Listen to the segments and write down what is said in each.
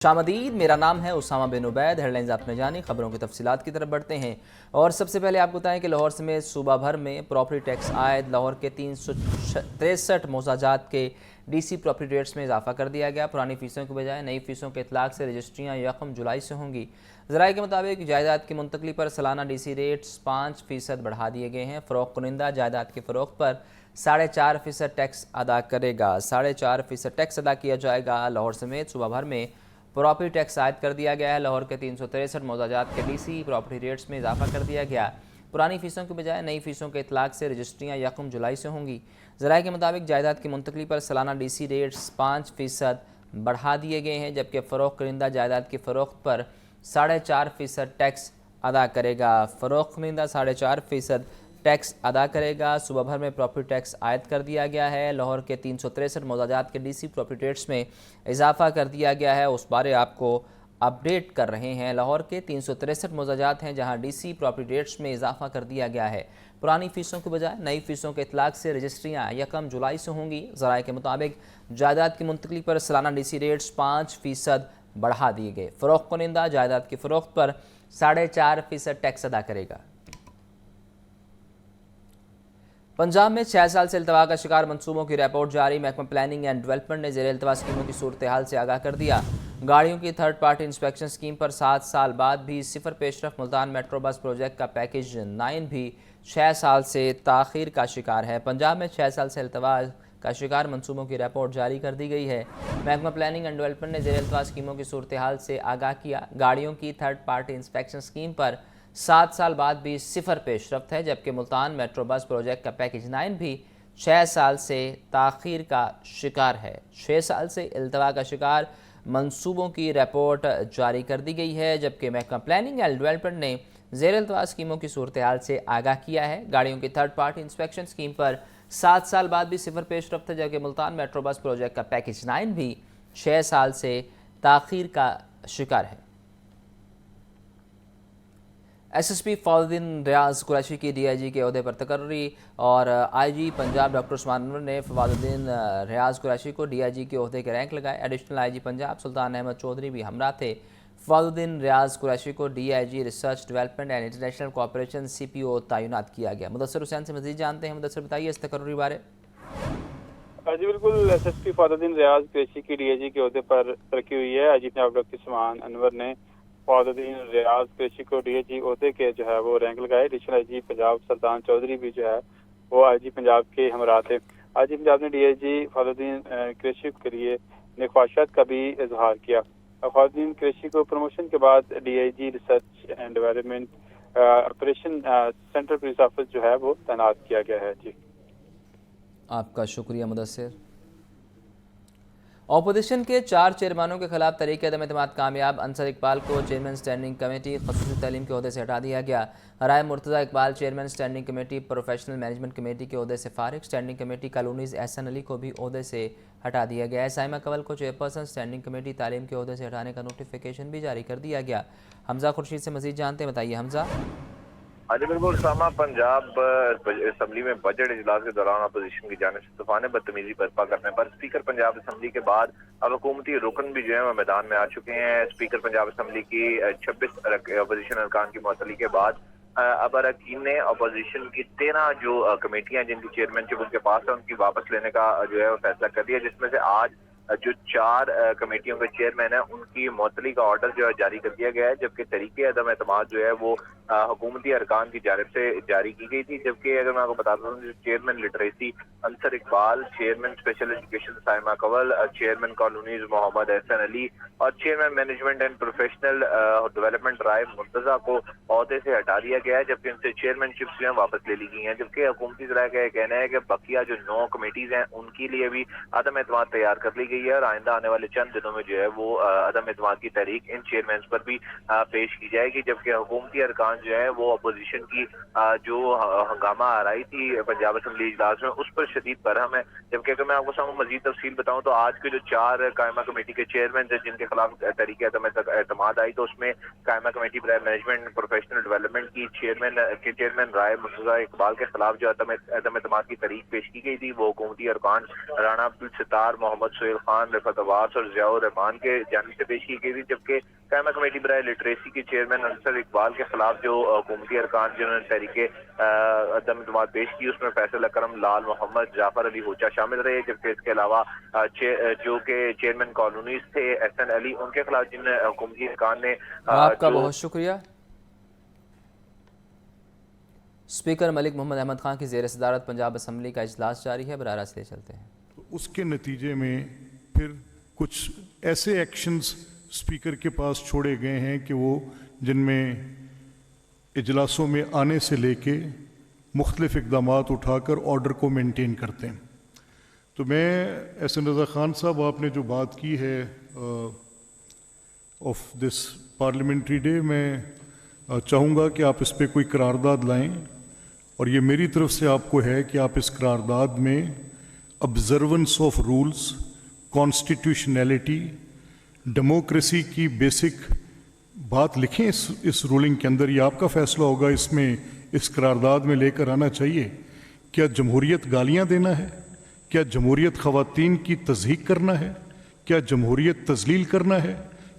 शामदीद, मेरा नाम है उसामा बिन उबैद। हेडलाइंस आपने जानी, खबरों की तफसीलात की तरफ बढ़ते हैं। और सबसे पहले आपको बताएं कि लाहौर समेत सूबा भर में प्रॉपर्टी टैक्स आयद लाहौर के 363 मोजाजात के DC प्रॉपर्टी रेट्स में इजाफा कर दिया गया। पुरानी फ़ीसों के बजाय नई फ़ीसों के इतलाक़ से रजिस्ट्रियाँ 1 जुलाई से होंगी। ज़राए के मुताबिक जायदाद की मुंतकली पर सालाना DC रेट्स 5% बढ़ा दिए गए हैं। फ़रोख्त कुनिंदा जायदाद की फ़रोख्त पर 4.5% टैक्स अदा करेगा। 4.5% टैक्स अदा किया जाएगा। लाहौर समेत सूबा भर में प्रॉपर्टी टैक्स आयद कर दिया गया है। लाहौर के 363 मोजाजात के DC प्रॉपर्टी रेट्स में इजाफा कर दिया गया। पुरानी फ़ीसों के बजाय नई फ़ीसों के इतलाक़ से रजिस्ट्रियाँ 1 जुलाई से होंगी। ज़राए के मुताबिक जायदाद की मुंतकली पर सालाना DC रेट्स 5% बढ़ा दिए गए हैं, जबकि फ़रोख्त कुनिंदा जायदाद की फ़रोख्त पर 4.5% टैक्स अदा करेगा। फ़रोख्त कुनिंदा 4.5% टैक्स अदा करेगा। सुबह भर में प्रॉपर्टी टैक्स आयद कर दिया गया है। लाहौर के 363 मोजाजात के DC प्रॉपर्टी रेट्स में इजाफा कर दिया गया है, उस बारे आपको अपडेट कर रहे हैं। लाहौर के 363 मोजाजात हैं जहां DC प्रॉपर्टी रेट्स में इजाफा कर दिया गया है। पुरानी फ़ीसों के बजाय नई फ़ीसों के इतलाक़ से रजिस्ट्रियाँ 1 जुलाई से होंगी। ज़राए के मुताबिक जायदाद की मुंतकली पर सालाना DC रेट्स 5% बढ़ा दिए गए। फ़रोख्त कुनिंदा जायदाद की फ़रोख्त पर 4.5% टैक्स अदा करेगा। पंजाब में 6 साल से अल्तवा का शिकार मनसूबों की रिपोर्ट जारी। महकमा प्लानिंग एंड डेवलपमेंट ने ज़ेर अल्तवा स्कीमों की सूरत हाल से आगाह कर दिया। गाड़ियों की थर्ड पार्टी इंस्पेक्शन स्कीम पर 7 साल बाद भी सिफर पेशरफ। मुल्तान मेट्रो बस प्रोजेक्ट का पैकेज 9 भी 6 साल से ताख़ीर का शिकार है। पंजाब में 6 साल से अल्तवा का शिकार मनसूबों की रिपोर्ट जारी कर दी गई है। महकमा प्लानिंग एंड डेवलपमेंट ने ज़ेर अल्तवा स्कीमों की सूरत हाल से आगाह किया। गाड़ियों की थर्ड पार्टी इंस्पेक्शन स्कीम पर 7 साल बाद भी सिफर पेशरफ्त है, जबकि मुल्तान मेट्रो बस प्रोजेक्ट का पैकेज 9 भी 6 साल से ताख़ीर का शिकार है। 6 साल से अल्तवा का शिकार मंसूबों की रिपोर्ट जारी कर दी गई है, जबकि महकमा प्लानिंग एंड डेवलपमेंट ने ज़ेर अल्तवा स्कीमों की सूरत हाल से आगाह किया है। गाड़ियों की थर्ड पार्टी इंस्पेक्शन स्कीम पर 7 साल बाद भी सिफर पेशरफ्त है, जबकि मुल्तान मेट्रो बस प्रोजेक्ट का पैकेज 9 भी 6 साल से ताख़ीर का शिकार है। SSP फवादुद्दीन रियाज कुरैशी की DIG के ओहदे पर तकर्री और IG पंजाब डॉक्टर उस्मान अनवर ने फवादुद्दीन रियाज कुरैशी को DIG के ओहदे के रैंक लगाए। एडिशनल IG पंजाब सुल्तान अहमद चौधरी भी हमरा थे। फवादुद्दीन रियाज कुरैशी को DIG research development and international cooperation CPO तैनात किया गया। मुदस्सिर हुसैन से मज़ीद जानते हैं। मुदस्सिर, बताइए इस तकर्री बारे। जी बिल्कुल, SSP फवादुद्दीन रियाज कुरैशी की DIG के ओहदे पर तरक्की हुई है। IG पंजाब डॉक्टर उस्मान अनवर ने फवादुद्दीन रियाज कुरैशी को DIG ओहदे के जो है वो रैंक लगाए। एडिशनल IG पंजाब सुल्तान चौधरी भी जो है वो IG पंजाब के हमरा थे। IG पंजाब ने DIG फवादुद्दीन कुरैशी के लिए ख्वाहिशात का भी इजहार किया। फवादुद्दीन कुरैशी को प्रमोशन के बाद DIG research and development operation central police office जो है वो तैनात किया गया है। जी, आपका शुक्रिया मुदस्सिर। अपोजिशन के 4 चेयरमैनों के खिलाफ तहरीक अदम एतमाद कामयाब। अंसर इकबाल को चेयरमैन स्टैंडिंग कमेटी खसूसी तालीम के ओहदे से हटा दिया गया। Rai Murtaza Iqbal chairman standing committee professional management committee के ओहदे से फारिग। Standing committee colonies Ahsan Ali को भी ओहदे से हटा दिया गया है। साइमा कंवल को चेयरपर्सन स्टैंडिंग कमेटी तालीम के ओहदे से हटाने का नोटिफिकेशन भी जारी कर दिया गया। हमजा खुर्शीद से मज़ीद जानते हैं, बताइए हमजा। हाँ जी बिल्कुल सामा, पंजाब असम्बली में बजट इजलास के दौरान अपोजिशन की जानिब से तूफान बदतमीजी बर्पा करने पर स्पीकर पंजाब असम्बली के बाद अब हुकूमती रुकन भी जो है वो मैदान में आ चुके हैं। स्पीकर पंजाब असम्बली की 26 अपोजिशन अरकान की मुअत्तली के बाद अब अरकान ने अपोजिशन की 13 जो कमेटियां जिनकी चेयरमैनशिप उनके पास है उनकी वापस लेने का जो है वो फैसला कर दिया, जिसमें से आज जो 4 कमेटियों के चेयरमैन है उनकी मुअत्तली का ऑर्डर जो है जारी कर दिया गया है, जबकि तरीके अदम एतमाद जो है वो हुकूमती अरकान की जानिब से जारी की गई थी। जबकि अगर मैं आपको बताता हूँ, chairman literacy Ansar Iqbal, chairman special education Saima Kanwal, chairman colonies Mohammad Ahsan Ali और chairman management and professional development Rai Murtaza को ओहदे से हटा दिया गया है, जबकि उनसे चेयरमैनशिप जो है वापस ले ली गई है। जबकि हुकूमती ज़राए का कहना है कि बकिया जो 9 कमेटीज हैं उनके लिए भी अदम एतमाद तैयार कर ली गई है और आइंदा आने वाले चंद दिनों में जो है वो अदम एतमाद की तहरीक इन चेयरमैन पर भी पेश की जाएगी। जबकि हुकूमती अरकान जो है वो अपोजिशन की जो हंगामा आ रही थी पंजाब असम्बली इजलास में उस पर शदीद बरहम है। जबकि अगर मैं आपको सामने मजीद तफसील बताऊं तो आज के जो 4 कायमा कमेटी के चेयरमैन थे जिनके खिलाफ तहरीक अदम एतमाद आई, तो उसमें कायमा कमेटी बराए मैनेजमेंट प्रोफेशनल डेवलपमेंट की चेयरमैन राय मुर्तजा इकबाल के खिलाफ जो अदम एतमाद की तहरीक पेश की गई थी वो हुकूमती अरकान राणा अब्दुल सत्तार, मोहम्मद सुहेल तूफान, रिफत अब्बास और जियाउर रहमान के जानिब से पेश की गई थी, जबकि कायमा कमेटी बराए लिटरेसी की चेयरमैन अंसर इकबाल के खिलाफ जो हुकूमती अरकान जिन्होंने तहरीके अदम इत्मीनान पेश की, उसमें फैसल अकरम, लाल मोहम्मद, जाफर अली होचा शामिल रहे। जबकि इसके अलावा जो कि चेयरमैन कॉलोनीज थे एहसन अली, उनके खिलाफ जिन हुकूमती अरकान ने आपका बहुत शुक्रिया। स्पीकर मलिक मोहम्मद अहमद खान की ज़ेर सदारत पंजाब असम्बली का इजलास जारी है, बराह रास्त ले चलते हैं। उसके नतीजे में फिर कुछ ऐसे एक्शंस स्पीकर के पास छोड़े गए हैं कि वो जिनमें इजलासों में आने से लेके मुख्तलिफ इक़दामात उठाकर ऑर्डर को मेंटेन करते हैं। तो मैं एहसन रज़ा ख़ान साहब, आपने जो बात की है ऑफ दिस पार्लियामेंट्री डे, मैं चाहूँगा कि आप इस पर कोई करारदाद लाएं, और ये मेरी तरफ से आपको है कि आप इस करारदाद में observance of rules, constitutionality, democracy की बेसिक बात लिखें इस रूलिंग के अंदर। ये आपका फैसला होगा, इसमें इस करारदाद में लेकर आना चाहिए। क्या जमहूरियत गालियाँ देना है? क्या जमहूरियत ख़वातीन की तज़हीक करना है? क्या जमहूरियत तज़लील करना है?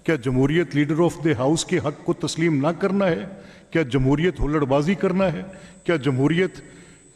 क्या जमहूरियत लीडर ऑफ द हाउस के हक़ को तस्लीम ना करना है? क्या जमहूरियत हुल्लड़बाजी करना है? क्या जमहूरियत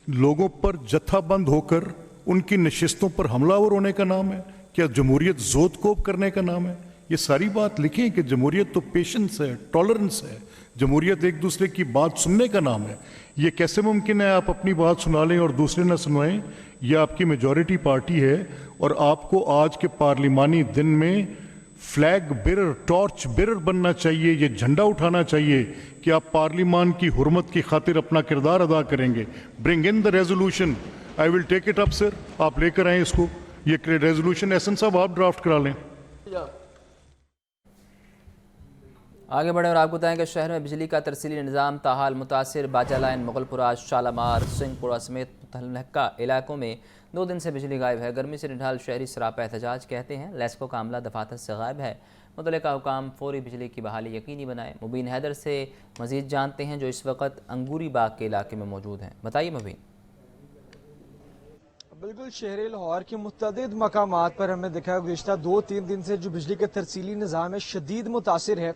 लोगों पर जत्थाबंद होकर उनकी नशिस्तों पर हमलावर होने का नाम है? क्या जमहूरियत जोत कोप करने का नाम है? ये सारी बात लिखें कि जमहूरियत तो पेशेंस है, टॉलरेंस है, जमहूरियत एक दूसरे की बात सुनने का नाम है। ये कैसे मुमकिन है आप अपनी बात सुना लें और दूसरे ना सुनवाएं? ये आपकी मेजॉरिटी पार्टी है, और आपको आज के पार्लिमानी दिन में फ्लैग बेरर, टॉर्च बेरर बनना चाहिए, ये झंडा उठाना चाहिए कि आप पार्लिमान की हुर्मत की खातिर अपना किरदार अदा करेंगे। Bring in the resolution, I will take it up sir, आप लेकर आएँ इसको, ये रेजोल्यूशन एहसन साहब आप ड्राफ्ट करा लें। आगे बढ़े और आपको बताएं कि शहर में बिजली का तरसीली निज़ाम ताहाल मुतासिर। बाजा लाइन, मुगलपुरा, शालामार, सिंहपुरा समेत मुतहलका इलाकों में 2 दिन से बिजली गायब है। गर्मी से निढाल शहरी सरापा एहतजाज कहते हैं। लेस्को का अमला दफातर से गायब है। मुतल्लिका हुकाम फौरी बिजली की बहाली यकीनी बनाएं। मुबीन हैदर से मज़ीद जानते हैं, जो इस वक्त अंगूरी बाग के इलाके में मौजूद हैं। बताइए मुबीन। बिल्कुल, शहर लाहौर के मुतअद्दिद मकामात पर हमने देखा गुज़िश्ता 2-3 दिन से जो बिजली का तरसीली निज़ाम है शदीद मुतासिर है।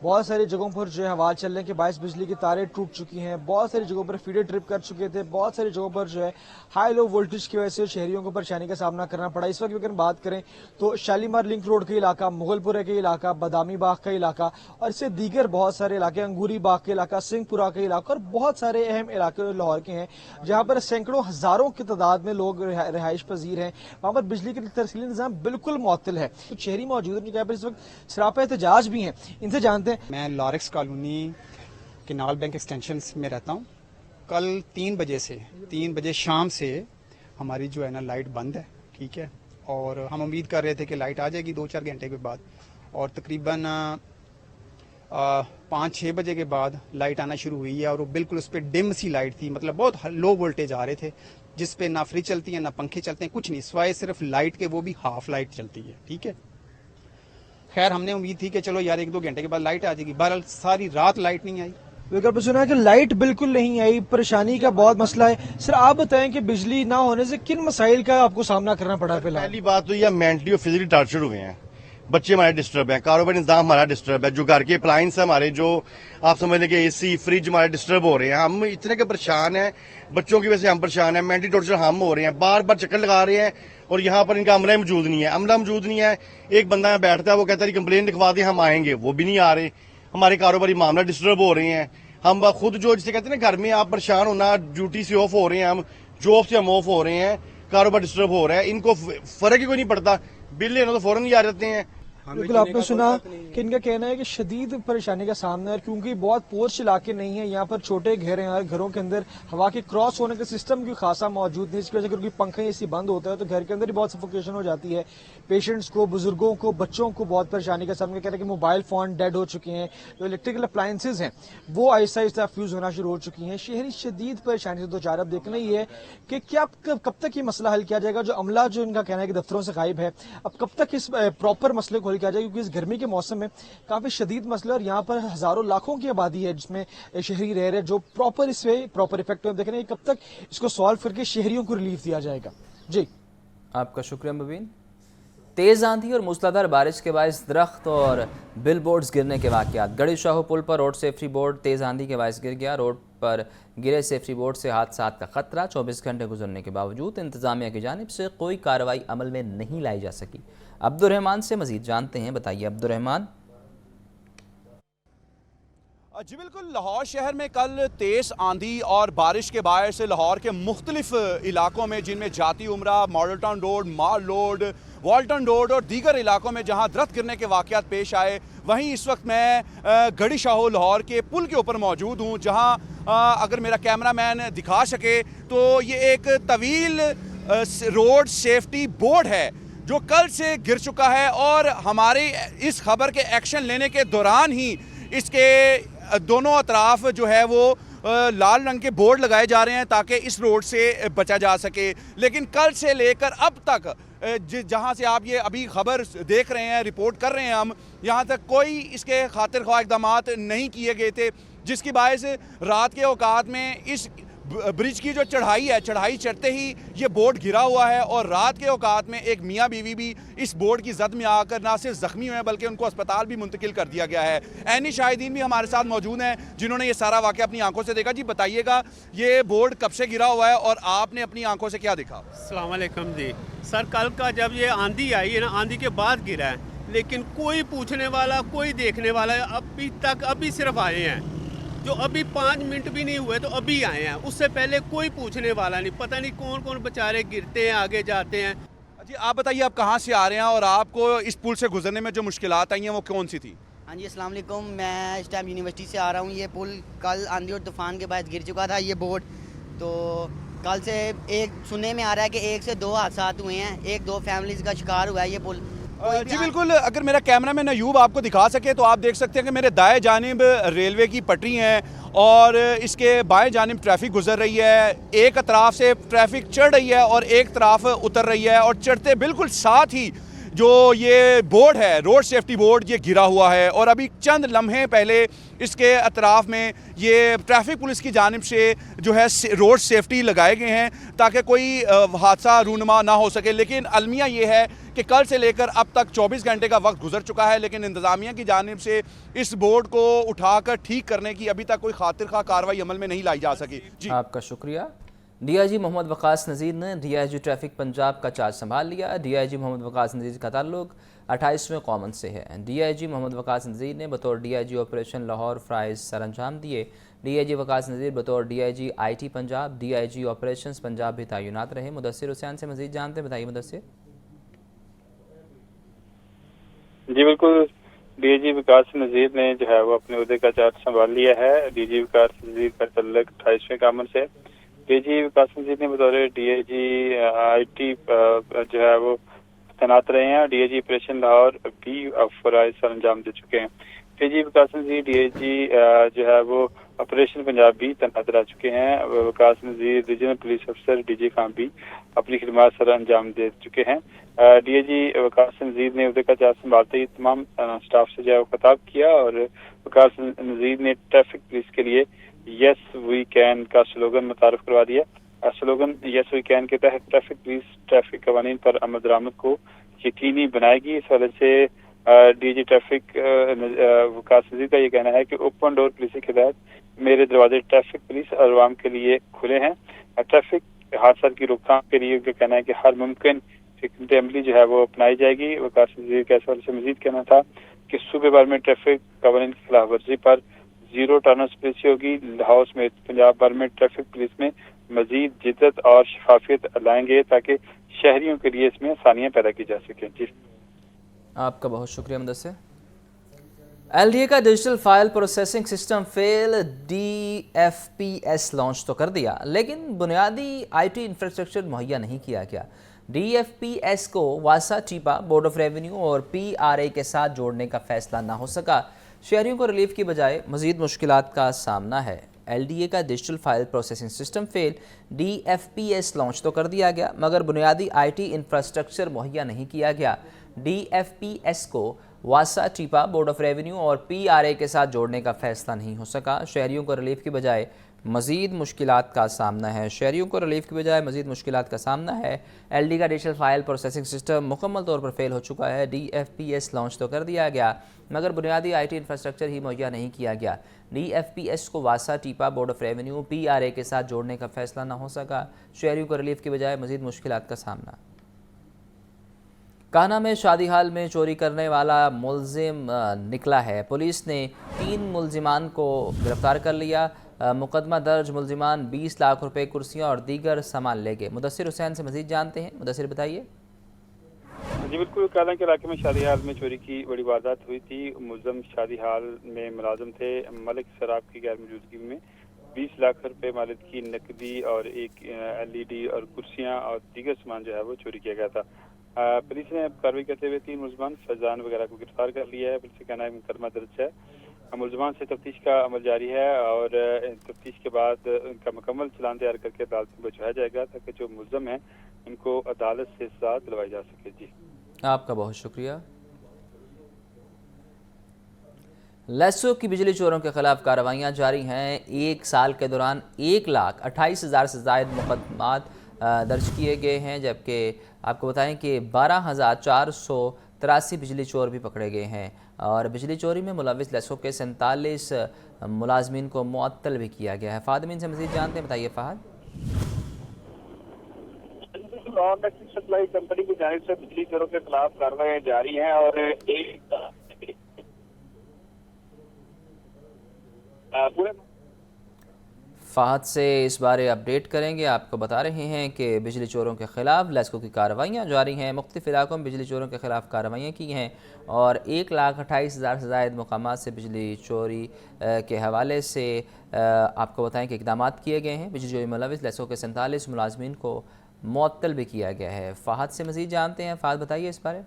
बहुत सारी जगहों पर जो है हवा चलने के बायस बिजली की तारें टूट चुकी हैं। बहुत सारी जगहों पर फीडर ट्रिप कर चुके थे। बहुत सारी जगहों पर जो है हाई लो वोल्टेज की वजह से शहरियों को परेशानी का सामना करना पड़ा। इस वक्त अगर बात करें तो शालीमार लिंक रोड का इलाका, मुगलपुरा का इलाका, बादामी बाग का इलाका और इससे दीगर बहुत सारे इलाके, अंगूरी बाग का इलाका, सिंहपुरा का इलाका और बहुत सारे अहम इलाके लाहौर के हैं जहाँ पर सैकड़ों हजारों की तादाद में लोग रिहाइश पजीर हैं। वहाँ पर बिजली का तरसीली निज़ाम बिल्कुल मुअत्तल है। कुछ शहरी मौजूद हैं जहाँ पर इस वक्त सरापा एहतजाज भी हैं। इनसे जानते हैं। मैं Lurex colony canal bank extension में रहता हूँ। कल 3 बजे शाम से हमारी जो है ना लाइट बंद है, ठीक है, और हम उम्मीद कर रहे थे कि लाइट आ जाएगी 2-4 घंटे के बाद, और तकरीबन 5-6 बजे के बाद लाइट आना शुरू हुई है। और वो बिल्कुल उस पर डिम सी लाइट थी, मतलब बहुत लो वोल्टेज आ रहे थे, जिस पे ना फ्रिज चलती है ना पंखे चलते हैं, कुछ नहीं, सिवाय सिर्फ लाइट के, वो भी हाफ लाइट चलती है, ठीक है। खैर हमने उम्मीद थी कि चलो यार 1-2 घंटे के बाद लाइट आ जाएगी। बहरहाल सारी रात लाइट नहीं आई। विकल्प सुना है कि लाइट बिल्कुल नहीं आई, परेशानी का बहुत मसला है। सर आप बताएं कि बिजली ना होने से किन मसाइल का आपको सामना करना पड़ा? पहली बात तो यह मेंटली और फिजिकली टॉर्चर हुए हैं, बच्चे हमारे डिस्टर्ब हैं, कारोबारी निजाम हमारा डिस्टर्ब है, जो घर के अप्लायंस हमारे, जो आप समझ लें कि एसी फ्रिज हमारे डिस्टर्ब हो रहे हैं। हम इतने के परेशान हैं, बच्चों की वजह से हम परेशान हैं, मेंटली टॉर्चर हम हो रहे हैं, बार बार चक्कर लगा रहे हैं, और यहाँ पर इनका अमला मौजूद नहीं है। अमला मौजूद नहीं है, एक बंदा यहाँ बैठता है, वो कहता है कंप्लेन लिखवा दें हम आएंगे, वो भी नहीं आ रहे। हमारे कारोबारी मामला डिस्टर्ब हो रहे हैं। हम खुद जो जिसे कहते हैं ना घर में आप परेशान होना, ड्यूटी से ऑफ हो रहे हैं, हम जॉब से हम ऑफ हो रहे हैं, कारोबार डिस्टर्ब हो रहा है। इनको फर्क ही कोई नहीं पड़ता, बिल लेना तो फौरन ही आ जाते हैं। बिल्कुल, आपने सुना कि इनका कहना है कि शदीद परेशानी का सामना है, क्योंकि बहुत पोर्च इलाके नहीं है, यहाँ पर छोटे घर हैं, घरों के अंदर हवा के क्रॉस होने का सिस्टम भी खासा मौजूद नहीं, इसकी वजह से क्योंकि पंखे एसी बंद होता है तो घर के अंदर ही बहुत सफोकेशन हो जाती है। पेशेंट्स को, बुजुर्गों को, बच्चों को बहुत परेशानी का सामना। कह रहे हैं कि मोबाइल फोन डेड हो चुके हैं, जो इलेक्ट्रिकल अप्लायंसेज हैं वो आहिस्ता आहिस्ता फ्यूज होना शुरू हो चुकी हैं। शहरी शदीद परेशानी से दो चार। अब देखना ही है कि क्या कब तक ये मसला हल किया जाएगा। जो अमला जो इनका कहना है कि दफ्तरों से गायब है, अब कब तक इस प्रॉपर मसले को हल किया जाएगा, क्योंकि इस गर्मी के मौसम में काफी शदीद मसला, और यहाँ पर हजारों लाखों की आबादी है जिसमें शहरी रह रहे हैं, जो प्रॉपर इसमें प्रॉपर इफेक्ट है। देखना है कब तक इसको सॉल्व करके शहरियों को रिलीफ दिया जाएगा। जी आपका शुक्रिया मुबीन। तेज़ आंधी और मूसलाधार बारिश के बायस दरख्त और बिल बोर्ड्स गिरने के वाक़यात। गढ़ी शाहो पुल पर रोड सेफ्टी बोर्ड तेज़ आंधी के बायस गिर गया। रोड पर गिरे सेफ्टी बोर्ड से हादसात का खतरा। 24 घंटे गुजरने के बावजूद इंतजामिया की जानिब से कोई कार्रवाई अमल में नहीं लाई जा सकी। अब्दुर्रहमान से मजीद जानते हैं, बताइए अब्दुर्रहमान। जी बिल्कुल, लाहौर शहर में कल तेज़ आंधी और बारिश के बायस लाहौर के मुख्तलिफ इलाकों में, जिनमें जाती उमरा, मॉडल टाउन रोड, माल रोड, वाल्टन रोड और दीगर इलाकों में जहां दरख्त गिरने के वाक़यात पेश आए, वहीं इस वक्त मैं गढ़ी शाहो लाहौर के पुल के ऊपर मौजूद हूं, जहां अगर मेरा कैमरामैन दिखा सके तो ये एक तवील रोड सेफ्टी बोर्ड है जो कल से गिर चुका है। और हमारी इस खबर के एक्शन लेने के दौरान ही इसके दोनों अतराफ जो है वो लाल रंग के बोर्ड लगाए जा रहे हैं ताकि इस रोड से बचा जा सके। लेकिन कल से लेकर अब तक जहां से आप ये अभी खबर देख रहे हैं, रिपोर्ट कर रहे हैं हम, यहाँ तक कोई इसके खातिर ख्वाह इक़दामात नहीं किए गए थे, जिसकी बायस रात के औकात में इस ब्रिज की जो चढ़ाई है, चढ़ाई चढ़ते ही ये बोर्ड गिरा हुआ है। और रात के औकात में एक मियाँ बीवी भी इस बोर्ड की जद में आकर ना सिर्फ जख्मी हुए बल्कि उनको अस्पताल भी मुंतकिल कर दिया गया है। ऐनी शाहिदीन भी हमारे साथ मौजूद हैं जिन्होंने ये सारा वाक़या अपनी आंखों से देखा। जी बताइएगा, ये बोर्ड कब से गिरा हुआ है और आपने अपनी आंखों से क्या देखा? अस्सलाम वालेकुम जी सर, कल का जब ये आंधी आई है ना, आंधी के बाद गिरा है, लेकिन कोई पूछने वाला, कोई देखने वाला अभी तक अभी सिर्फ आए हैं, जो अभी 5 मिनट भी नहीं हुए तो अभी आए हैं। उससे पहले कोई पूछने वाला नहीं। पता नहीं कौन कौन बेचारे गिरते हैं, आगे जाते हैं। जी आप बताइए, आप कहाँ से आ रहे हैं और आपको इस पुल से गुजरने में जो मुश्किलात आई हैं वो कौन सी थी? हाँ जी, अस्सलाम वालेकुम। मैं इस टाइम यूनिवर्सिटी से आ रहा हूँ। ये पुल कल आंधी और तूफान के बाद गिर चुका था, ये बोर्ड। तो कल से एक सुनने में आ रहा है कि 1 से 2 हादसात हुए हैं, 1-2 फैमिलीज़ का शिकार हुआ है ये पुल। जी बिल्कुल, अगर मेरा कैमरामैन अयूब आपको दिखा सके तो आप देख सकते हैं कि मेरे दाएं जानिब रेलवे की पटरी हैं और इसके बाएं जानिब ट्रैफिक गुजर रही है। एक अतराफ से ट्रैफिक चढ़ रही है और एक तरफ उतर रही है, और चढ़ते बिल्कुल साथ ही जो ये बोर्ड है, रोड सेफ्टी बोर्ड, ये गिरा हुआ है। और अभी चंद लम्हे पहले इसके अतराफ में ये ट्रैफिक पुलिस की जानिब से जो है रोड सेफ्टी लगाए गए हैं ताकि कोई हादसा रूनुमा ना हो सके। लेकिन अलमिया ये है कि कल से लेकर अब तक 24 घंटे का वक्त गुजर चुका है, लेकिन इंतज़ामिया की जानिब से इस बोर्ड को उठाकर ठीक करने की अभी तक कोई खातिर खा कार्रवाई अमल में नहीं लाई जा सकी। जी आपका शुक्रिया। डीआईजी मोहम्मद वकास नज़ीर ने डीआईजी ट्रैफिक पंजाब का चार्ज संभाल लिया। डीआईजी मोहम्मद वकास नज़ीर का ताल्लुक 28वें कॉमन से है। डीआईजी मोहम्मद वकास नज़ीर ने बतौर डीआईजी ऑपरेशन लाहौर फ़राइज़ सर अंजाम दिए। डीआईजी वकास नज़ीर बतौर DIG IT Punjab, DIG operations Punjab भी तैनात रहे। मुदस्सिर हुसैन से मज़ीद जानते हैं, बताइए मुदस्सिर। जी बिल्कुल, डीआईजी विकास नज़ीर ने जो है वो अपने उहदे का चार्ज संभाल लिया है। डीजी विकास नज़ीर का तल्लुक 28वें कॉमन से। डीजी विकास नज़ीर ने बतौर डीआईजी आईटी जो है वो तैनात रहे हैं। डीआईजी ऑपरेशन लाहौर भी फ़राइज़ सर अंजाम दे चुके हैं। डीजी विकास नज़ीर डीआईजी जो है वो ऑपरेशन पंजाब भी तैनात रह चुके हैं। विकास नज़ीर रीजनल पुलिस अफसर डीजी खान भी अपनी खिदमत सर अंजाम दे चुके हैं। डीआईजी विकास नज़ीर ने उहदे का चार्ज संभालते ही तमाम स्टाफ से जो है खिताब किया और विकास नज़ीर ने ट्रैफिक पुलिस के लिए यस वी कैन का स्लोगन मुतारफ करवा दिया। स्लोगन यस वी कैन के तहत ट्रैफिक पुलिस ट्रैफिक कवानीन पर अमल दरामद को यकीनी बनाएगी। इस वजह से डीजी ट्रैफिक विकास नज़ीर का ये कहना है कि ओपन डोर पुलिस के तहत मेरे दरवाजे ट्रैफिक पुलिस और आवाम के लिए खुले हैं। ट्रैफिक हादसा की रोकथाम के लिए उनका कहना है कि हर मुमकिन हिकमत अमली जो है वो अपनाई जाएगी। विकास नज़ीर का इस हवाले से मजीद कहना था कि सूबे भर में ट्रैफिक कवानीन की खिलाफ वर्जी पर 0 टॉलरेंस पॉलिसी होगी। लाहौर में पंजाब भर में ट्रैफिक पुलिस में मजीद जिद्दत और शफाफियत लाएंगे ताकि शहरियों के लिए इसमें आसानियाँ पैदा की जा सकें। जी आपका बहुत शुक्रिया मुदस्सिर। एलडीए का digital file processing system fail. DFPS launch तो कर दिया लेकिन बुनियादी आईटी इंफ्रास्ट्रक्चर मुहैया नहीं किया गया। डीएफपीएस को वासा टीपा, बोर्ड ऑफ रेवेन्यू और पीआरए के साथ जोड़ने का फैसला ना हो सका। शहरियों को रिलीफ की बजाय मजीद मुश्किलात का सामना है। एलडीए का digital file processing system fail. DFPS launch तो कर दिया गया मगर बुनियादी आईटी इंफ्रास्ट्रक्चर मुहैया नहीं किया गया। डीएफपीएस को वासा टीपा, बोर्ड ऑफ रेवेन्यू और पीआरए के साथ जोड़ने का फैसला नहीं हो सका। शहरियों को रिलीफ की बजाय मज़ीद मुश्किलात का सामना है। शहरियों को रिलीफ की बजाय मज़ीद मुश्किलात का सामना है। LD का डिजिटल फाइल प्रोसेसिंग सिस्टम मुकम्मल तौर पर फेल हो चुका है। DFPS लॉन्च तो कर दिया गया मगर बुनियादी IT इंफ्रास्ट्रक्चर ही मुहैया नहीं किया गया। DFPS को वासा, टीपा, बोर्ड ऑफ रेवेन्यू, PRA के साथ जोड़ने का फैसला न हो सका। शहरियों को रिलीफ की बजाय मज़ीद मुश्किलात का सामना। कान्हा में शादी हाल में चोरी करने वाला मुलजिम निकला है। पुलिस ने 3 मुलजिमान को गिरफ्तार कर लिया। मुकदमा दर्ज, मुलजिमान 20 लाख रुपए, कुर्सियां और दीगर सामान ले गए। मुदस्सिर हुसैन से मजीद जानते हैं। मुदस्सिर बताइए। जी बिल्कुल, कान्हा के इलाके में शादी हाल में चोरी की बड़ी वारदात हुई थी। मुलजिम शादी हाल में मुलाजिम थे। मलिक शराब की गैर मौजूदगी में 20 लाख रुपए मालिक की नकदी और एक LED और कुर्सियां और दीगर सामान जो है वो चोरी किया गया था। पुलिस ने कार्रवाई करते हुए 3 मुलजमान फैजान वगैरह को गिरफ्तार कर लिया है। पुलिस का कहना है मुकदमा दर्ज है। मुलजमान से तफ्तीश का अमल जारी है और तफ्तीश के बाद उनका मुकम्मल चालान तैयार करके अदालत में भिजवाया जाएगा ताकि जो मुलजम हैं इनको अदालत से सजा दिलवाई जा सके। जी आपका बहुत शुक्रिया। लेसो की बिजली चोरों के खिलाफ कार्रवाइयाँ जारी हैं। 1 साल के दौरान 1,28,000 से ज़ायद मुकदमात दर्ज किए गए हैं, जबकि आपको बताएं कि 12,483 बिजली चोर भी पकड़े गए हैं और बिजली चोरी में मुलविस लेसो के 47 मुलाजमीन को मुअत्तल भी किया गया है। फादमीन से मज़ीद जानते हैं। बताइए फ़हद। सप्लाई कंपनी की जानिब से बिजली चोरों के खिलाफ कार्रवाई जारी है और पूरे फ़हद से इस बारे अपडेट करेंगे। आपको बता रहे हैं कि बिजली चोरों के ख़िलाफ़ लेस्को की कार्रवाइयाँ जारी हैं। मुख्तलिफ़ इलाकों में बिजली चोरों के ख़िलाफ़ कार्रवाइयाँ की हैं और 1,28,000 से ज़ायद मकामात से बिजली चोरी के हवाले से आपको बताएं कि इक़दाम किए गए हैं। बिजली चोरी मुलविस लेस्को के 47 मुलाजमीन को मुअत्तल भी किया गया है। फ़हद से मज़ीद जानते हैं। फ़हद बताइए इस बारे।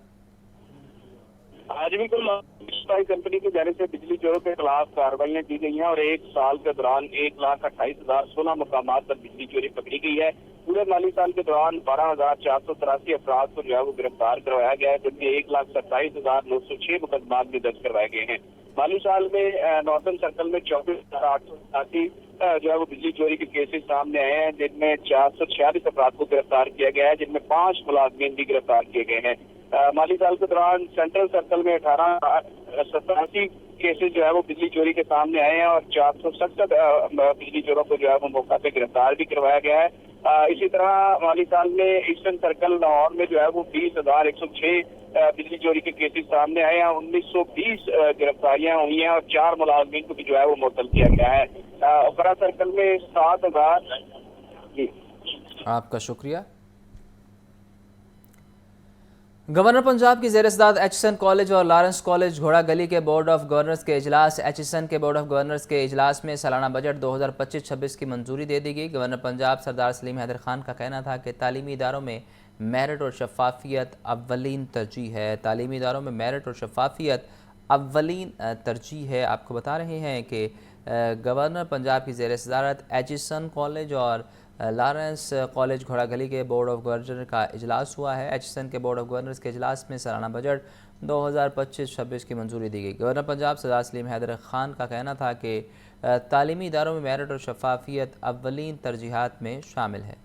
जी बिल्कुल, कंपनी की जानिब से बिजली चोरों के खिलाफ कार्रवाइयाँ की गई हैं और 1 साल के दौरान 1,28,016 मकामात पर बिजली चोरी पकड़ी गई है। पूरे माली साल के दौरान 12,483 अफराद को जो है वो गिरफ्तार करवाया गया है, जबकि 1,27,906 मुकदमात भी दर्ज करवाए गए हैं। माली साल में नॉर्थन सर्कल में 24,887 जो है वो बिजली चोरी के केसेस सामने आए हैं, जिनमें 446 अफराद को गिरफ्तार किया गया है, जिनमें 5 मुलाजमीन भी गिरफ्तार किए गए हैं। माली साल के दौरान सेंट्रल सर्कल में 1887 केसेस जो है वो बिजली चोरी के सामने आए हैं और 467 बिजली चोरों को जो है वो मौका पे गिरफ्तार भी करवाया गया है। इसी तरह माली साल में ईस्टर्न सर्कल लाहौर में जो है वो 20,106 बिजली चोरी के केसेस सामने आए हैं, 1920 गिरफ्तारियां हुई हैं और 4 मुलाजमीन को भी जो है वो मुअत्तल किया गया है। ओपरा सर्कल में 7,000। जी आपका शुक्रिया। गवर्नर पंजाब की ज़ेर-ए-सदारत एचिसन कॉलेज और लॉरेंस कॉलेज घोड़ा गली के बोर्ड ऑफ गवर्नर्स के इजलास एचिसन के बोर्ड ऑफ गवर्नर्स के इजलास में सालाना बजट 2025-26 की मंजूरी दे दी गई। गवर्नर पंजाब सरदार सलीम हैदर खान का कहना था कि तालीमी इदारों में मेरिट और शफाफियत अव्वलीन तरजीह है। तालीमी इदारों में मेरिट और शफाफियत अव्वलीन तरजीह है। आपको बता रहे हैं कि गवर्नर पंजाब की ज़ेर-ए-सदारत एचिसन कॉलेज और लॉरेंस कॉलेज घोड़ा गली के बोर्ड ऑफ गवर्नर का इजलास हुआ है। एचिसन के बोर्ड ऑफ गवर्नर्स के इजलास में सालाना बजट 2025-26 की मंजूरी दी गई। गवर्नर पंजाब सरदार सलीम हैदर खान का कहना था कि तालीमी इदारों में मेरिट और शफाफियत अव्वलीन तरजीहात में शामिल है।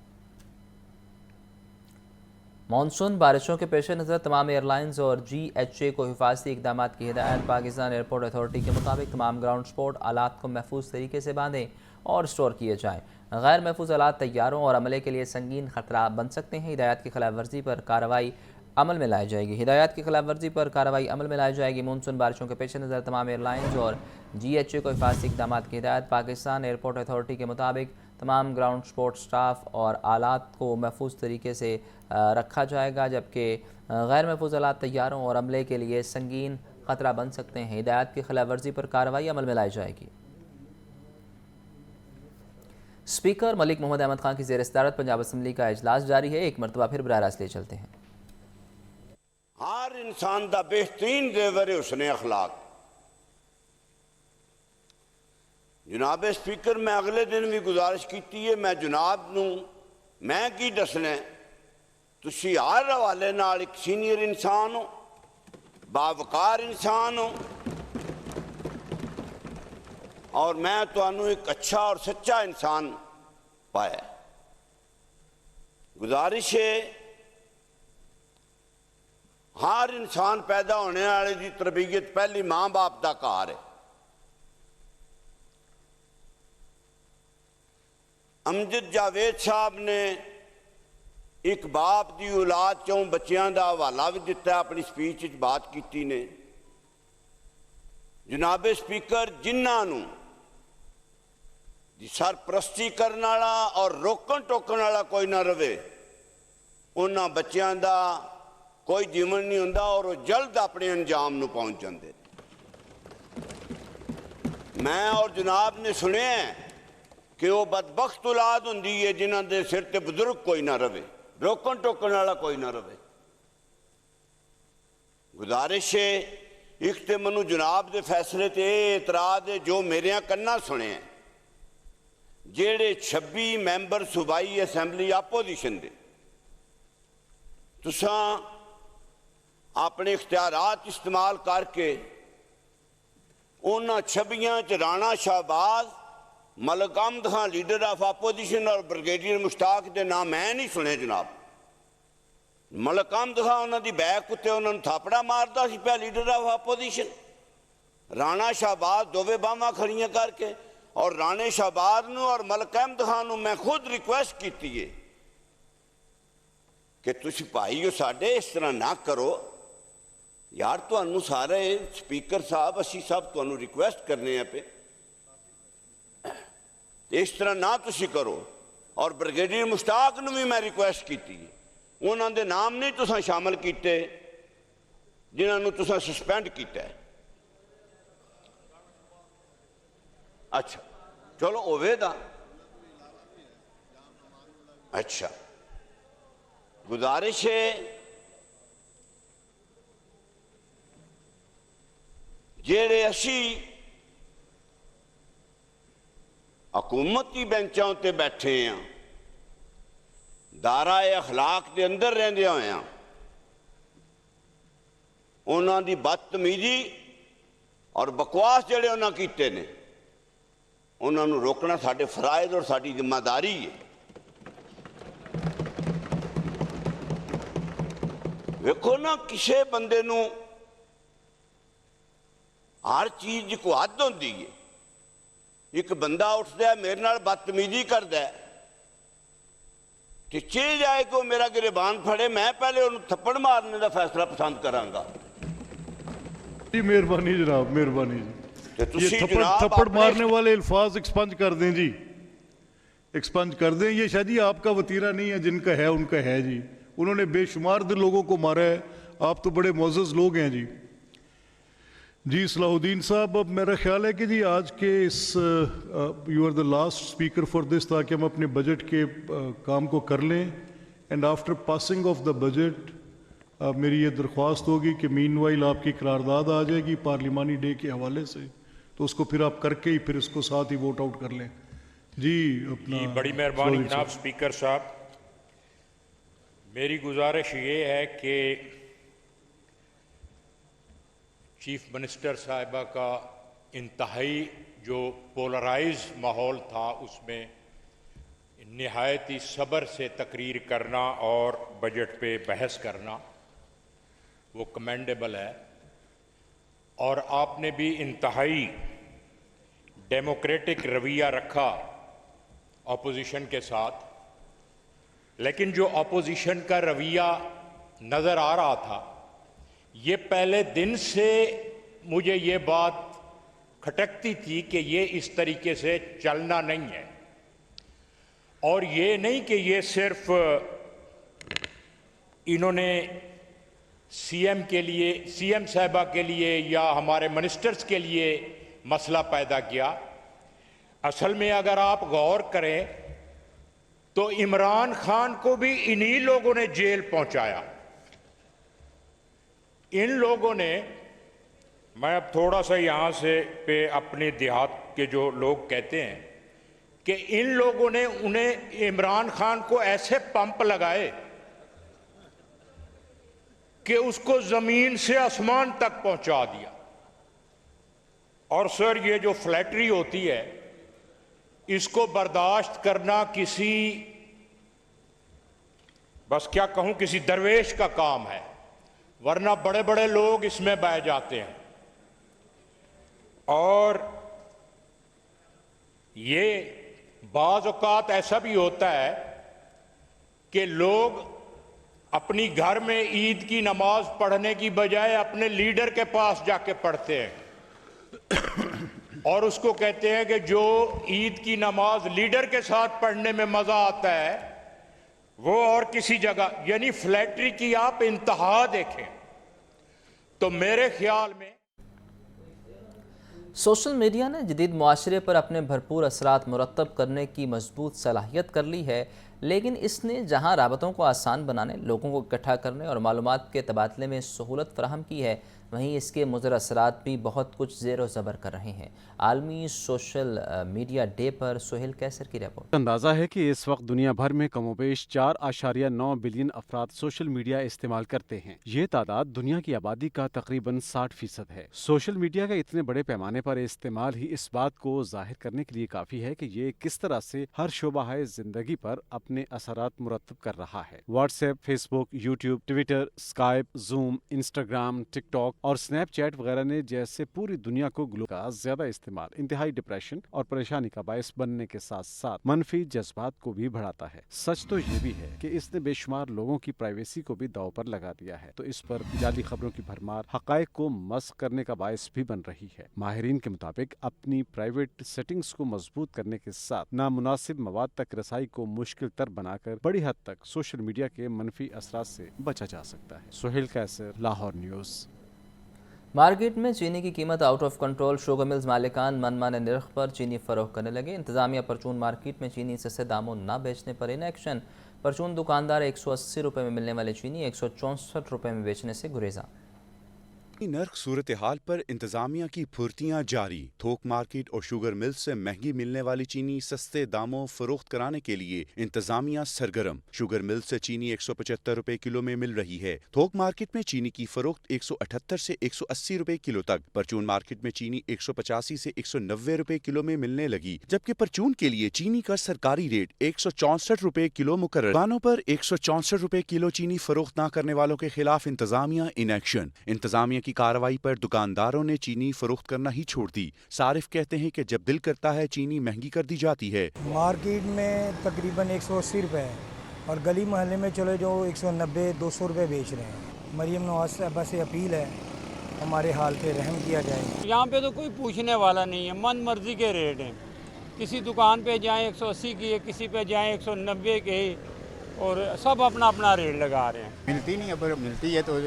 मानसून बारिशों के पेश नज़र तमाम एयरलाइंस और GHA को हिफाजती इकदाम की हिदायत। पाकिस्तान एयरपोर्ट अथॉरिटी के मुताबिक तमाम ग्राउंड सपोर्ट आलात को महफूज तरीके से बांधें और स्टोर किए जाएँ। गैर महफूज आलात तैयारों और अमले के लिए संगीन खतरा बन सकते हैं। हिदायत की खिलाफ वर्जी पर कार्रवाई अमल में लाई जाएगी। हिदायत की खिलाफ वर्जी पर कार्रवाई अमल में लाई जाएगी। मानसून बारिशों के पेश नज़र तमाम एयरलाइंस और GHA को हिफाजती इकदाम की हिदायत। पाकिस्तान एयरपोर्ट अथॉरिटी के मुताबिक तमाम ग्राउंड सपोर्ट स्टाफ और आलात को महफूज तरीके से रखा जाएगा, जबकि गैर महफूज आलात तैयारों और अमले के लिए संगीन खतरा बन सकते हैं। हिदायत की खिलाफ वर्जी पर कार्रवाई अमल में लाई जाएगी। स्पीकर मलिक मोहम्मद अहमद खान की ज़ेर-ए-सदारत पंजाब असम्बली का इजलास जारी है। एक मरतबा फिर बराह रास्त ले चलते हैं। हर इंसान का बेहतरीन जेवर है उसने अखलाक। जनाब स्पीकर, मैं अगले दिन भी गुजारिश की है, मैं जनाब नूं मैं की दसना, तुसी हर हवाले नाल एक सीनियर इंसान हो, बावकार इंसान हो, और मैं तुहानू एक अच्छा और सच्चा इंसान पाया। गुजारिश है हर इंसान पैदा होने वाले की तरबियत पहली माँ बाप का घर है। अमजद जावेद साहब ने एक बाप की औलाद चों बच्चों का हवाला भी दिता अपनी स्पीच बात की ने। जनाबे स्पीकर जिन्होंने सरप्रस्ती करने वाला और रोकन टोकन वाला कोई ना रहे उन्होंने बच्चों का कोई जीवन नहीं होंदा और वो जल्द अपने अंजाम में पहुँच जाते। मैं और जनाब ने सुने कि वो बदबख्त औलाद होंदी है जिन्हों के सिर ते बुजुर्ग कोई ना रहे, रोकन टोकन वाला कोई ना रहे। गुजारिश है एक तो मैनू जनाब के फैसले ते एतराज है जो मेरे कन्ना सुने हैं, जेड़े 26 मैंबर सूबाई असैंबली आपोजिशन दे तुसा अपने इख्तियारात इस्तेमाल करके उन्होंने 26 च Rana Shahbaz, Malik Ahmed Khan leader of opposition और ब्रिगेडियर मुश्ताक के नाम मैं नहीं सुने जनाब। मलिक अहमद खान उन्होंने बैक उत्ते उन्होंने थापड़ा मारता सी पिया leader of opposition, Rana Shahbaz दोवे बाहां खड़ियां करके और राणे शाहबाज नूं और मलिक अहमद खान नूं मैं खुद रिक्वेस्ट की है कि तुसी भाई हो साडे इस तरह ना करो यार, तुहानू सारे स्पीकर साहब असी सब तुहानू रिक्वेस्ट करने हैं पे इस तरह ना तुसी करो। और ब्रिगेडियर मुश्ताक नूं भी मैं रिक्वेस्ट की उन्होंने दे नाम नहीं तुसां शामिल किए जिन्होंने तुसां सस्पेंड किया है। अच्छा चलो होवेगा। अच्छा गुजारिश है जेड़े असी हुकूमती बेंचों ते बैठे हैं दायरा अखलाक के अंदर रहंदे होए उन्हां दी बदतमीजी और बकवास जेड़े उन्हां कीते ने उन्हां नूं रोकना साडे फराइज और साडी जिम्मेदारी है। वेखो ना किसी बंदे नूं हर चीज को हद होंदी है। एक बंदा उठता है मेरे नाल बदतमीजी करता है तो चे जाए कि मेरा गिरबान फड़े मैं पहले उन्हें थप्पड़ मारने का फैसला पसंद करांगा। जी मेहरबानी जनाब, मेहरबानी जी। ये थप्पड़ मारने वाले अल्फाज एक्सपंज कर दें जी, एक्सपंज कर दें। ये शायद ही आपका वतीरा नहीं है, जिनका है उनका है जी। उन्होंने बेशुमार लोगों को मारा है, आप तो बड़े मोअज़्ज़ज़ लोग हैं जी। जी सलाहुद्दीन साहब, अब मेरा ख्याल है कि जी आज के इस you are the last speaker for this, ताकि हम अपने बजट के काम को कर लें। And after passing of the budget मेरी ये दरख्वास्त होगी कि मीनवाइल आपकी करारदाद आ जाएगी पार्लिमानी डे के हवाले से, तो उसको फिर आप करके ही फिर इसको साथ ही वोट आउट कर लें। जी अपना बड़ी मेहरबानी जनाब स्पीकर साहब। मेरी गुजारिश ये है कि चीफ मिनिस्टर साहिबा का इंतहाई जो पोलराइज माहौल था उसमें निहायत ही सब्र से तकरीर करना और बजट पे बहस करना वो कमेंडेबल है। और आपने भी इंतहाई डेमोक्रेटिक रवैया रखा ऑपोजिशन के साथ, लेकिन जो ऑपोजिशन का रवैया नज़र आ रहा था ये पहले दिन से मुझे ये बात खटकती थी कि ये इस तरीके से चलना नहीं है। और ये नहीं कि ये सिर्फ इन्होंने सीएम के लिए, सीएम साहिबा के लिए या हमारे मिनिस्टर्स के लिए मसला पैदा किया। असल में अगर आप गौर करें तो इमरान खान को भी इन्हीं लोगों ने जेल पहुंचाया। इन लोगों ने, मैं अब थोड़ा सा यहाँ से पे अपने देहात के जो लोग कहते हैं कि इन लोगों ने उन्हें इमरान खान को ऐसे पंप लगाए कि उसको जमीन से आसमान तक पहुंचा दिया। और सर ये जो फ्लैटरी होती है इसको बर्दाश्त करना किसी, बस क्या कहूं, किसी दरवेश का काम है, वरना बड़े बड़े लोग इसमें बह जाते हैं। और ये बाज़ औक़ात ऐसा भी होता है कि लोग अपनी घर में ईद की नमाज पढ़ने की बजाय अपने लीडर के पास जाके पढ़ते हैं और उसको कहते हैं कि जो ईद की नमाज लीडर के साथ पढ़ने में मजा आता है वो और किसी जगह, यानी फ्लैटरी की आप इंतहा देखें। तो मेरे ख्याल में सोशल मीडिया ने जदीद मुआशरे पर अपने भरपूर असरात मुरतब करने की मजबूत सलाहियत कर ली है, लेकिन इसने जहां राबतों को आसान बनाने, लोगों को इकट्ठा करने और मालूमात के तबादले में सहूलत फराहम की है, वहीं इसके मुज़र असरात भी बहुत कुछ ज़ेर ज़बर कर रहे हैं। आलमी सोशल मीडिया डे पर सोहेल कैसर की रिपोर्ट। अंदाज़ा है कि इस वक्त दुनिया भर में कमोबेश 4.9 बिलियन अफराद सोशल मीडिया इस्तेमाल करते हैं। ये तादाद दुनिया की आबादी का तकरीबन 60% है। सोशल मीडिया का इतने बड़े पैमाने पर इस्तेमाल ही इस बात को जाहिर करने के लिए काफ़ी है कि ये किस तरह से हर शोबा जिंदगी पर अपने असरात मुरतब कर रहा है। WhatsApp, Facebook, YouTube, Twitter, Skype, zoom, Instagram, TikTok और स्नैपचैट वगैरह ने जैसे पूरी दुनिया को ग्लो का ज्यादा इस्तेमाल इंतहाई डिप्रेशन और परेशानी का बायस बनने के साथ साथ मनफी जज्बात को भी बढ़ाता है। सच तो ये भी है कि इसने बेशुमार लोगों की प्राइवेसी को भी दांव पर लगा दिया है, तो इस पर जाली खबरों की भरमार हकायक को मस्क करने का बायस भी बन रही है। माहिरीन के मुताबिक अपनी प्राइवेट सेटिंग्स को मजबूत करने के साथ नामुनासिब मवाद तक रसाई को मुश्किल तर बनाकर बड़ी हद तक सोशल मीडिया के मनफी असरात से बचा जा सकता है। सोहेल कैसर, लाहौर न्यूज़। मार्केट में चीनी की कीमत out of control. Sugar mills मालिकान मनमाने निर्ख पर चीनी फरोख्त करने लगे। इंतजामिया परचून मार्केट में चीनी सस्ते दामों न बेचने पर इन एक्शन। परचून दुकानदार 180 रुपये में मिलने वाली चीनी 164 रुपये में बेचने से गुरेजा। नर्ख सूरत हाल पर इंतजामिया की फुर्तियां जारी। थोक मार्केट और शुगर मिल से महंगी मिलने वाली चीनी सस्ते दामों फरोख्त कराने के लिए इंतजामिया सरगर्म। शुगर मिल से चीनी 175 रुपए किलो में मिल रही है। थोक मार्केट में चीनी की फरोख्त 178 से 180 रुपए किलो तक। परचून मार्केट में चीनी 185 से 190 रुपए किलो में मिलने लगी, जबकि परचून के लिए चीनी का सरकारी रेट 164 रुपए किलो मुकर्रर। दुकानों पर 164 रुपए किलो चीनी फरोख्त न करने वालों के खिलाफ इंतजामिया इन एक्शन। इंतजामिया की कार्रवाई पर दुकानदारों ने चीनी फरोख्त करना ही छोड़ दी। सारिफ कहते हैं कि जब दिल करता है चीनी महंगी कर दी जाती है। मार्केट में तकरीबन 180 रुपए है और गली मोहल्ले में चलो जो 190-200 रुपए बेच रहे हैं। मरियम नवाज साहबा से अपील है हमारे हाल पे रहम किया जाए। यहाँ पे तो कोई पूछने वाला नहीं है, मन मर्जी के रेट हैं। किसी दुकान पे जाएं 180 की है, किसी पे जाएं 190 के, और सब अपना अपना रेट लगा रहे हैं। मिलती नहीं है, पर मिलती है तो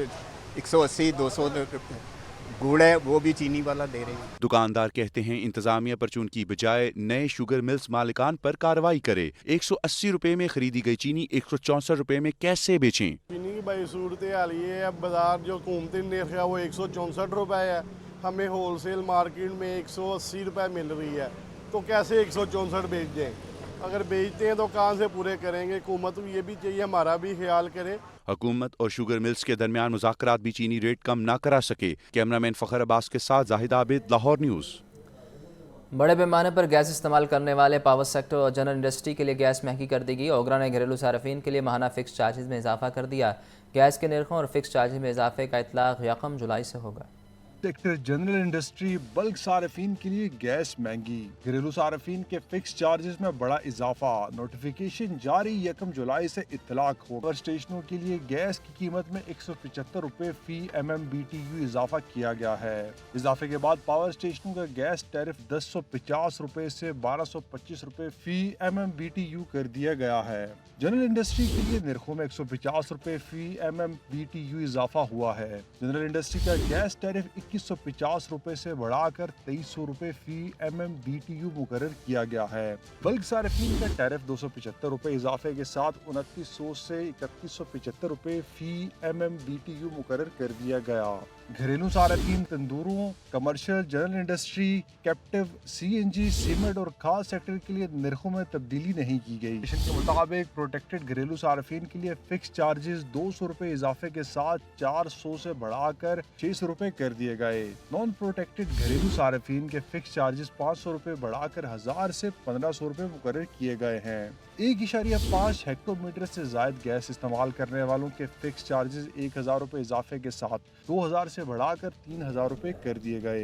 180-200 गुड़ है वो भी चीनी वाला दे रहे हैं। दुकानदार कहते हैं इंतजामिया परचून की बजाय नए शुगर मिल्स मालिकान पर कार्रवाई करे। 180 रुपए में खरीदी गई चीनी 164 रुपए में कैसे बेचें? चीनी की भाई सूरत हाल ये है, बाजार जो कीमती निर्ख है वो 164 रुपए है, हमें होलसेल मार्केट में 180 रुपए मिल रही है, तो कैसे 164 बेच दें? अगर बेचते हैं तो कहाँ से पूरे करेंगे? हुकूमत को ये भी चाहिए हमारा भी ख्याल करे। हुकूमत और शुगर मिल्स के दरमियान मुज़ाकरात भी चीनी रेट कम ना करा सके। कैमरामैन फ़खर अब्बास के साथ जाहिद आबिद, लाहौर न्यूज़। बड़े पैमाने पर गैस इस्तेमाल करने वाले पावर सेक्टर और जनरल इंडस्ट्री के लिए गैस महंगी कर दी गई। ओगरा ने घरेलू सार्फिन के लिए माहाना फिक्स चार्जेस में इजाफा कर दिया। गैस के निर्खों और फिक्स चार्जेस में इजाफे का इतलाक 1 जुलाई से होगा। सेक्टर जनरल इंडस्ट्री बल्क सार्फिन के लिए गैस महंगी, घरेलू सार्फिन के फिक्स चार्जेस में बड़ा इजाफा। नोटिफिकेशन जारी 1 जुलाई से इतलाक हो। पावर स्टेशनों के लिए गैस की कीमत में 175 रुपए फी MMBTU इजाफा किया गया है। इजाफे के बाद पावर स्टेशनों का गैस टैरिफ 1050 रुपए से 1225 रुपए फी MMBTU कर दिया गया है। जनरल इंडस्ट्री के लिए निर्खों में 150 रुपए फी MMBTU इजाफा हुआ है। जनरल इंडस्ट्री का गैस टैरिफ 2150 रुपए से बढ़ाकर 2300 रुपए फी MMBTU मुकर्रर किया गया है। बल्क सार्फिन का टैरिफ 275 रुपए इजाफे के साथ 2900 से 3175 रुपए फी MMBTU मुकर्रर कर दिया गया। घरेलू सार्फिन तंदूरों, commercial, general industry, captive, CNG, cement और खास सेक्टर के लिए निर्खों में तब्दीली नहीं की गई। के मुताबिक प्रोटेक्टेड घरेलू सार्फिन के लिए फिक्स चार्जेस 200 रुपए इजाफे के साथ 400 से बढ़ाकर 600 रुपए कर दिए गए। नॉन प्रोटेक्टेड घरेलू सार्फिन के फिक्स चार्जेस 500 रुपए बढ़ाकर 1000 से 1500 रुपए मुकर्रर किए गए हैं। 1.5 हेक्टोमीटर से जायद गैस इस्तेमाल करने वालों के फिक्स चार्जेस 1000 रुपए इजाफे के साथ 2000 से बढ़ाकर 3000 रुपए कर दिए गए।